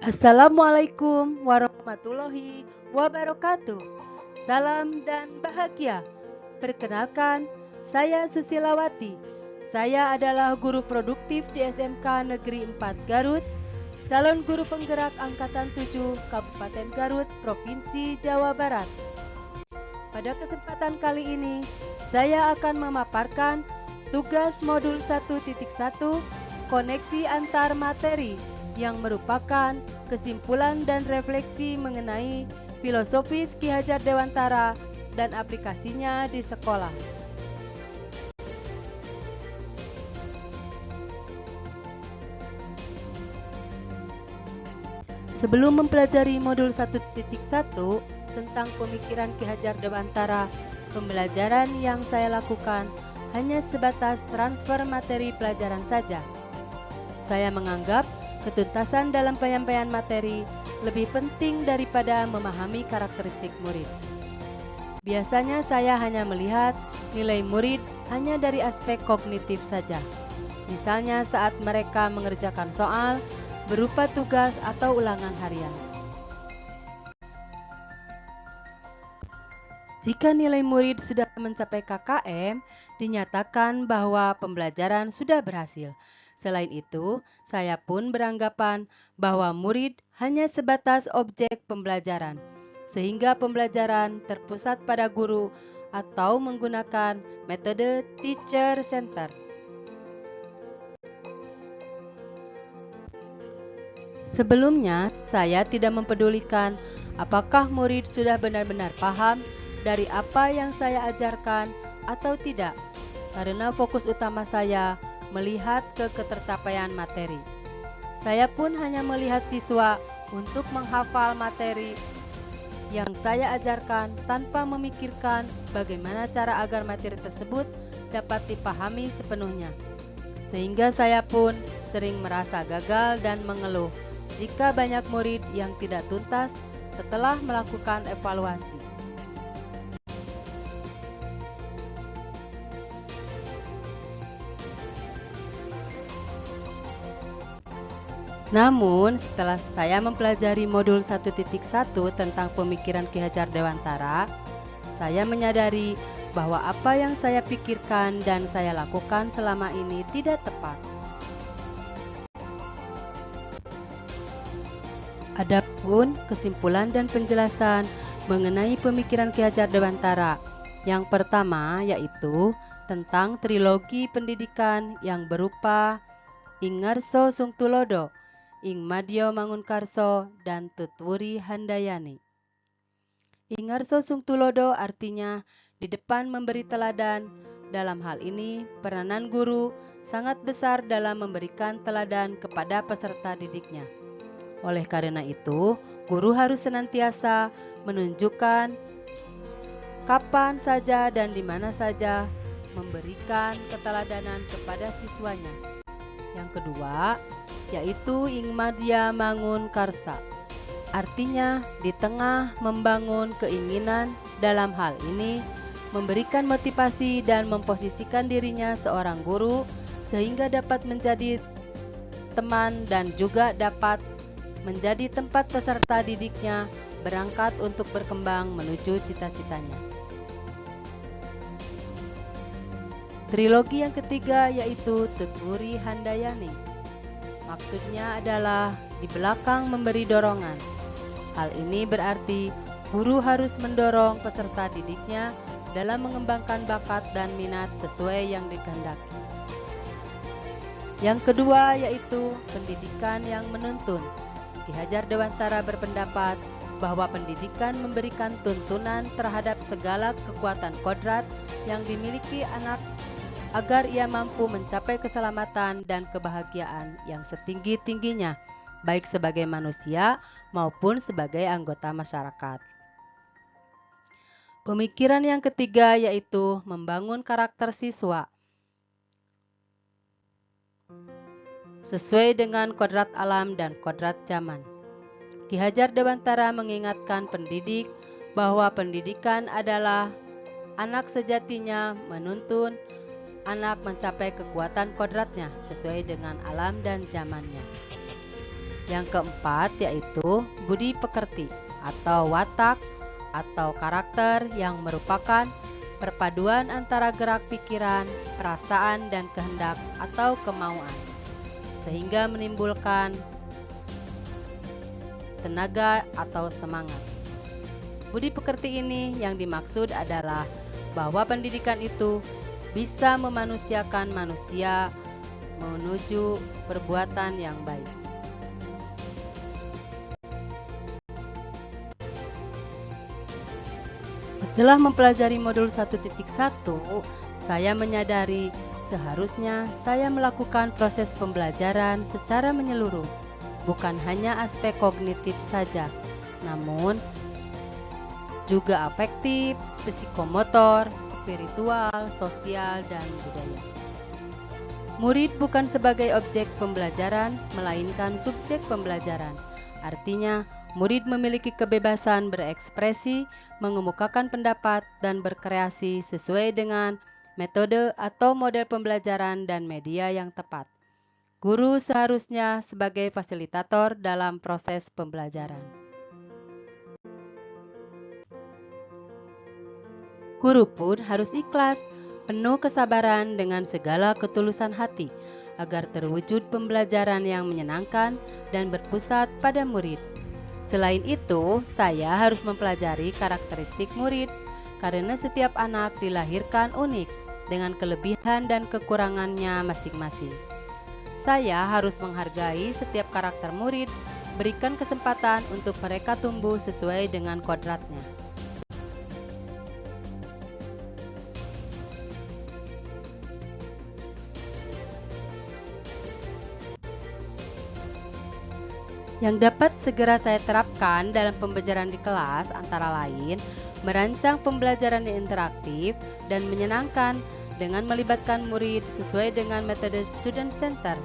Assalamualaikum warahmatullahi wabarakatuh. Salam dan bahagia. Perkenalkan, saya Susilawati. Saya adalah guru produktif di SMK Negeri 4 Garut, calon guru penggerak Angkatan 7 Kabupaten Garut, Provinsi Jawa Barat. Pada kesempatan kali ini, saya akan memaparkan tugas modul 1.1 koneksi antar materi yang merupakan kesimpulan dan refleksi mengenai filosofis Ki Hajar Dewantara dan aplikasinya di sekolah. Sebelum mempelajari modul 1.1 tentang pemikiran Ki Hajar Dewantara, pembelajaran yang saya lakukan hanya sebatas transfer materi pelajaran saja. Saya menganggap ketuntasan dalam penyampaian materi lebih penting daripada memahami karakteristik murid. Biasanya saya hanya melihat nilai murid hanya dari aspek kognitif saja. Misalnya saat mereka mengerjakan soal berupa tugas atau ulangan harian. Jika nilai murid sudah mencapai KKM, dinyatakan bahwa pembelajaran sudah berhasil. Selain itu, saya pun beranggapan bahwa murid hanya sebatas objek pembelajaran, sehingga pembelajaran terpusat pada guru atau menggunakan metode teacher center. Sebelumnya, saya tidak mempedulikan apakah murid sudah benar-benar paham dari apa yang saya ajarkan atau tidak, karena fokus utama saya melihat ke ketercapaian materi. Saya pun hanya melihat siswa untuk menghafal materi yang saya ajarkan tanpa memikirkan bagaimana cara agar materi tersebut dapat dipahami sepenuhnya. Sehingga saya pun sering merasa gagal dan mengeluh jika banyak murid yang tidak tuntas setelah melakukan evaluasi. Namun, setelah saya mempelajari modul 1.1 tentang pemikiran Ki Hajar Dewantara, saya menyadari bahwa apa yang saya pikirkan dan saya lakukan selama ini tidak tepat. Adapun kesimpulan dan penjelasan mengenai pemikiran Ki Hajar Dewantara. Yang pertama yaitu tentang trilogi pendidikan yang berupa Ing Ngarso Sung Tulodo, Ing Madya Mangunkarso, dan Tutwuri Handayani. Ing Ngarso Sung Tulodo artinya di depan memberi teladan. Dalam hal ini, peranan guru sangat besar dalam memberikan teladan kepada peserta didiknya. Oleh karena itu, guru harus senantiasa menunjukkan kapan saja dan di mana saja memberikan keteladanan kepada siswanya. Yang kedua, yaitu Ing Madya Mangunkarsa. Artinya, di tengah membangun keinginan, dalam hal ini memberikan motivasi dan memposisikan dirinya seorang guru sehingga dapat menjadi teman dan juga dapat menjadi tempat peserta didiknya berangkat untuk berkembang menuju cita-citanya. Trilogi yang ketiga yaitu Tutwuri Handayani. Maksudnya adalah di belakang memberi dorongan. Hal ini berarti guru harus mendorong peserta didiknya dalam mengembangkan bakat dan minat sesuai yang dikehendaki. Yang kedua yaitu pendidikan yang menuntun. Ki Hajar Dewantara berpendapat bahwa pendidikan memberikan tuntunan terhadap segala kekuatan kodrat yang dimiliki anak agar ia mampu mencapai keselamatan dan kebahagiaan yang setinggi-tingginya, baik sebagai manusia maupun sebagai anggota masyarakat. Pemikiran yang ketiga yaitu membangun karakter siswa sesuai dengan kodrat alam dan kodrat zaman. Ki Hajar Dewantara mengingatkan pendidik bahwa pendidikan adalah anak sejatinya menuntun anak mencapai kekuatan kodratnya sesuai dengan alam dan zamannya. Yang keempat yaitu budi pekerti atau watak atau karakter yang merupakan perpaduan antara gerak pikiran, perasaan, dan kehendak atau kemauan, sehingga menimbulkan tenaga atau semangat. Budi pekerti ini yang dimaksud adalah bahwa pendidikan itu bisa memanusiakan manusia menuju perbuatan yang baik. Setelah mempelajari modul 1.1, saya menyadari seharusnya saya melakukan proses pembelajaran secara menyeluruh, bukan hanya aspek kognitif saja, namun juga afektif, psikomotor, spiritual, sosial, dan budaya. Murid bukan sebagai objek pembelajaran, melainkan subjek pembelajaran. Artinya, murid memiliki kebebasan berekspresi, mengemukakan pendapat, dan berkreasi sesuai dengan metode atau model pembelajaran dan media yang tepat. Guru seharusnya sebagai fasilitator dalam proses pembelajaran. Guru pun harus ikhlas, penuh kesabaran dengan segala ketulusan hati, agar terwujud pembelajaran yang menyenangkan dan berpusat pada murid. Selain itu, saya harus mempelajari karakteristik murid, karena setiap anak dilahirkan unik, dengan kelebihan dan kekurangannya masing-masing. Saya harus menghargai setiap karakter murid, berikan kesempatan untuk mereka tumbuh sesuai dengan kodratnya. Yang dapat segera saya terapkan dalam pembelajaran di kelas antara lain merancang pembelajaran yang interaktif dan menyenangkan dengan melibatkan murid sesuai dengan metode student center.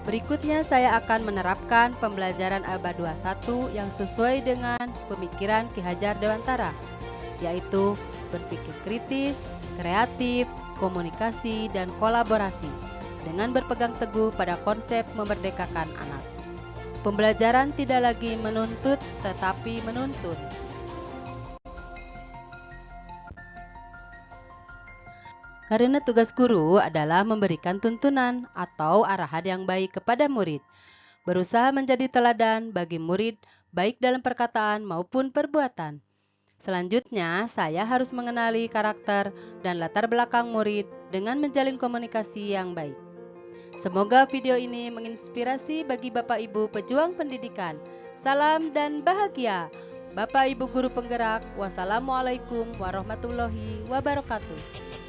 Berikutnya saya akan menerapkan pembelajaran abad 21 yang sesuai dengan pemikiran Ki Hajar Dewantara, yaitu berpikir kritis, kreatif, komunikasi, dan kolaborasi dengan berpegang teguh pada konsep memerdekakan anak. Pembelajaran tidak lagi menuntut, tetapi menuntun. Karena tugas guru adalah memberikan tuntunan atau arahan yang baik kepada murid, berusaha menjadi teladan bagi murid baik dalam perkataan maupun perbuatan. Selanjutnya, saya harus mengenali karakter dan latar belakang murid dengan menjalin komunikasi yang baik. Semoga video ini menginspirasi bagi Bapak Ibu pejuang pendidikan. Salam dan bahagia. Bapak Ibu guru penggerak, wassalamualaikum warahmatullahi wabarakatuh.